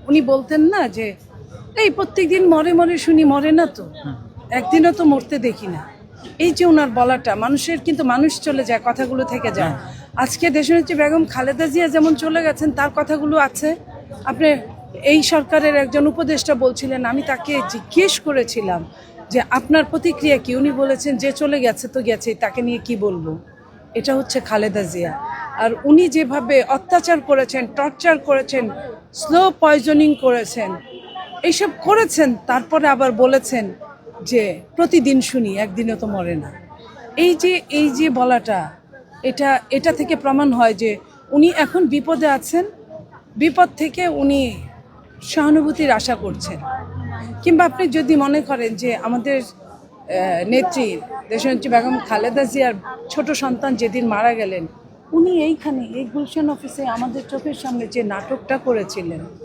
উনি বলতেন না যে এই প্রত্যেকদিন মরে মরে শুনি, মরে না তো, একদিনও তো মরতে দেখি না। এই যে ওনার বলাটা, মানুষের কিন্তু মানুষ চলে যায়, কথাগুলো থেকে যায়। আজকে দেশনেত্রী বেগম খালেদা জিয়া যেমন চলে গেছেন, তার কথাগুলো আছে। আপনি এই সরকারের একজন উপদেষ্টা বলছিলেন, আমি তাকে জিজ্ঞেস করেছিলাম যে আপনার প্রতিক্রিয়া কি। উনি বলেছেন যে চলে গেছে তো গেছে, তাকে নিয়ে কি বলবো। এটা হচ্ছে খালেদা জিয়া। আর উনি যেভাবে অত্যাচার করেছেন, টর্চার করেছেন, স্লো পয়জনিং করেছেন, এইসব করেছেন, তারপরে আবার বলেছেন যে প্রতিদিন শুনি, একদিনও তো মরে না। এই যে বলাটা, এটা থেকে প্রমাণ হয় যে উনি এখন বিপদে আছেন, বিপদ থেকে উনি সহানুভূতির আশা করছেন। কিংবা আপনি যদি মনে করেন যে আমাদের নেত্রী দেশনেত্রী বেগম খালেদা জিয়ার ছোট সন্তান যেদিন মারা গেলেন, উনি এইখানে এই গুলশান অফিসে আমাদের চোখের সামনে যে নাটকটা করেছিলেন,